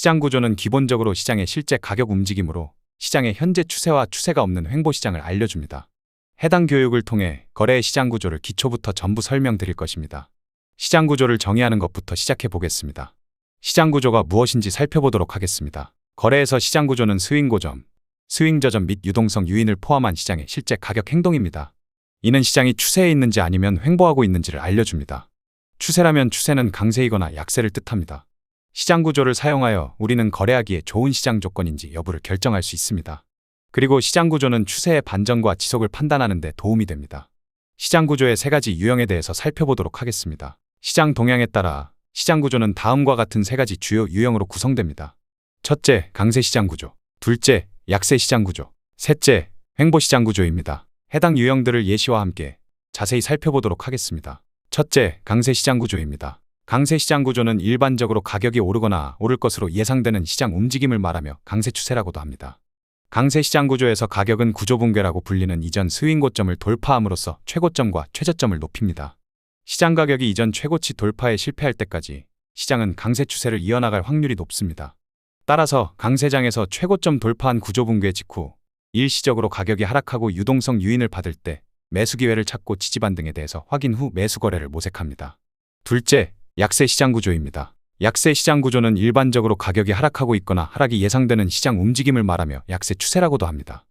시장 구조는 기본적으로 시장의 실제 가격 움직임으로 시장의 현재 추세와 추세가 없는 횡보시장을 알려줍니다. 해당 교육을 통해 거래의 시장 구조를 기초부터 전부 설명드릴 것입니다. 시장 구조를 정의하는 것부터 시작해 보겠습니다. 시장 구조가 무엇인지 살펴보도록 하겠습니다. 거래에서 시장 구조는 스윙 고점, 스윙 저점 및 유동성 유인을 포함한 시장의 실제 가격 행동입니다. 이는 시장이 추세에 있는지 아니면 횡보하고 있는지를 알려줍니다. 추세라면 추세는 강세이거나 약세를 뜻합니다. 시장 구조를 사용하여 우리는 거래하기에 좋은 시장 조건인지 여부를 결정할 수 있습니다. 그리고 시장 구조는 추세의 반전과 지속을 판단하는 데 도움이 됩니다. 시장 구조의 세 가지 유형에 대해서 살펴보도록 하겠습니다. 시장 동향에 따라 시장 구조는 다음과 같은 세 가지 주요 유형으로 구성됩니다. 첫째, 강세 시장 구조. 둘째, 약세 시장 구조. 셋째, 횡보 시장 구조입니다. 해당 유형들을 예시와 함께 자세히 살펴보도록 하겠습니다. 첫째, 강세 시장 구조입니다. 강세 시장 구조는 일반적으로 가격이 오르거나 오를 것으로 예상되는 시장 움직임을 말하며 강세 추세라고도 합니다. 강세 시장 구조에서 가격은 구조 붕괴라고 불리는 이전 스윙 고점을 돌파함으로써 최고점과 최저점을 높입니다. 시장 가격이 이전 최고치 돌파에 실패할 때까지 시장은 강세 추세를 이어나갈 확률이 높습니다. 따라서 강세장에서 최고점 돌파한 구조 붕괴 직후 일시적으로 가격이 하락하고 유동성 유인을 받을 때 매수 기회를 찾고 지지반 등에 대해서 확인 후 매수 거래를 모색합니다. 둘째, 약세 시장 구조입니다. 약세 시장 구조는 일반적으로 가격이 하락하고 있거나 하락이 예상되는 시장 움직임을 말하며 약세 추세라고도 합니다.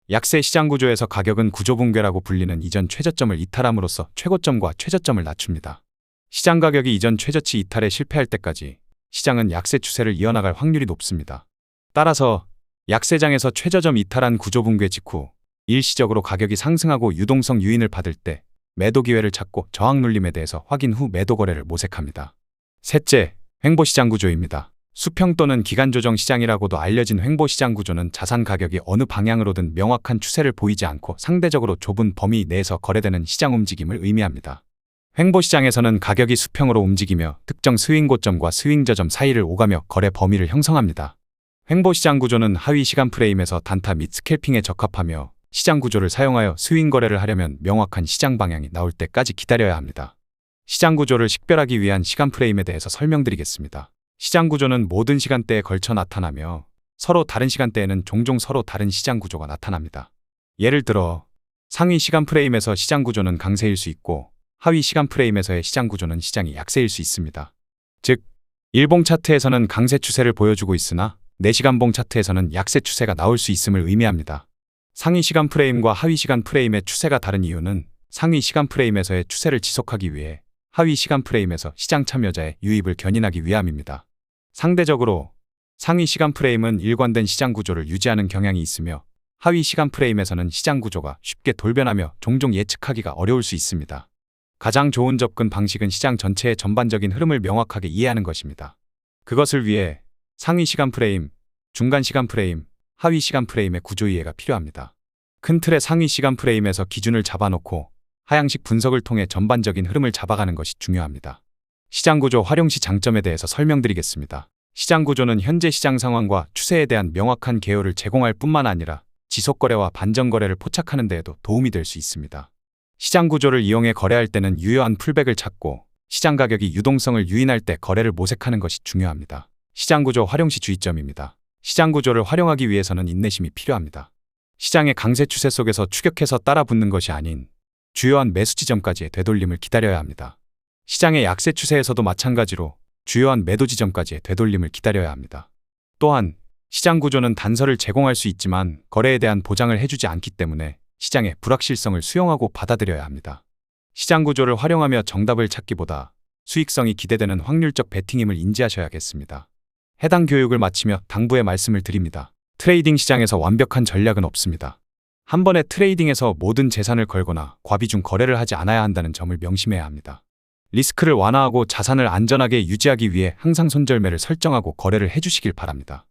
약세 시장 구조에서 가격은 구조 붕괴라고 불리는 이전 최저점을 이탈함으로써 최고점과 최저점을 낮춥니다. 시장 가격이 이전 최저치 이탈에 실패할 때까지 시장은 약세 추세를 이어나갈 확률이 높습니다. 따라서 약세장에서 최저점 이탈한 구조 붕괴 직후 일시적으로 가격이 상승하고 유동성 유인을 받을 때 매도 기회를 찾고 저항 눌림에 대해서 확인 후 매도 거래를 모색합니다. 셋째, 횡보 시장 구조입니다. 수평 또는 기간 조정 시장이라고도 알려진 횡보 시장 구조는 자산 가격이 어느 방향으로든 명확한 추세를 보이지 않고 상대적으로 좁은 범위 내에서 거래되는 시장 움직임을 의미합니다. 횡보 시장에서는 가격이 수평으로 움직이며 특정 스윙 고점과 스윙 저점 사이를 오가며 거래 범위를 형성합니다. 횡보 시장 구조는 하위 시간 프레임에서 단타 및 스캘핑에 적합하며 시장 구조를 사용하여 스윙 거래를 하려면 명확한 시장 방향이 나올 때까지 기다려야 합니다. 시장 구조를 식별하기 위한 시간 프레임에 대해서 설명드리겠습니다. 시장 구조는 모든 시간대에 걸쳐 나타나며 서로 다른 시간대에는 종종 서로 다른 시장 구조가 나타납니다. 예를 들어 상위 시간 프레임에서 시장 구조는 강세일 수 있고 하위 시간 프레임에서의 시장 구조는 시장이 약세일 수 있습니다. 즉, 일봉 차트에서는 강세 추세를 보여주고 있으나 4시간봉 차트에서는 약세 추세가 나올 수 있음을 의미합니다. 상위 시간 프레임과 하위 시간 프레임의 추세가 다른 이유는 상위 시간 프레임에서의 추세를 지속하기 위해 하위 시간 프레임에서 시장 참여자의 유입을 견인하기 위함입니다. 상대적으로 상위 시간 프레임은 일관된 시장 구조를 유지하는 경향이 있으며 하위 시간 프레임에서는 시장 구조가 쉽게 돌변하며 종종 예측하기가 어려울 수 있습니다. 가장 좋은 접근 방식은 시장 전체의 전반적인 흐름을 명확하게 이해하는 것입니다. 그것을 위해 상위 시간 프레임, 중간 시간 프레임, 하위 시간 프레임의 구조 이해가 필요합니다. 큰 틀의 상위 시간 프레임에서 기준을 잡아놓고 하향식 분석을 통해 전반적인 흐름을 잡아가는 것이 중요합니다. 시장 구조 활용 시 장점에 대해서 설명드리겠습니다. 시장 구조는 현재 시장 상황과 추세에 대한 명확한 개요를 제공할 뿐만 아니라 지속 거래와 반전 거래를 포착하는 데에도 도움이 될 수 있습니다. 시장 구조를 이용해 거래할 때는 유효한 풀백을 찾고 시장 가격이 유동성을 유인할 때 거래를 모색하는 것이 중요합니다. 시장 구조 활용 시 주의점입니다. 시장 구조를 활용하기 위해서는 인내심이 필요합니다. 시장의 강세 추세 속에서 추격해서 따라 붙는 것이 아닌 주요한 매수 지점까지의 되돌림을 기다려야 합니다. 시장의 약세 추세에서도 마찬가지로 주요한 매도 지점까지의 되돌림을 기다려야 합니다. 또한 시장 구조는 단서를 제공할 수 있지만 거래에 대한 보장을 해주지 않기 때문에 시장의 불확실성을 수용하고 받아들여야 합니다. 시장 구조를 활용하며 정답을 찾기보다 수익성이 기대되는 확률적 베팅임을 인지하셔야겠습니다. 해당 교육을 마치며 당부의 말씀을 드립니다. 트레이딩 시장에서 완벽한 전략은 없습니다. 한 번에 트레이딩에서 모든 재산을 걸거나 과비중 거래를 하지 않아야 한다는 점을 명심해야 합니다. 리스크를 완화하고 자산을 안전하게 유지하기 위해 항상 손절매를 설정하고 거래를 해주시길 바랍니다.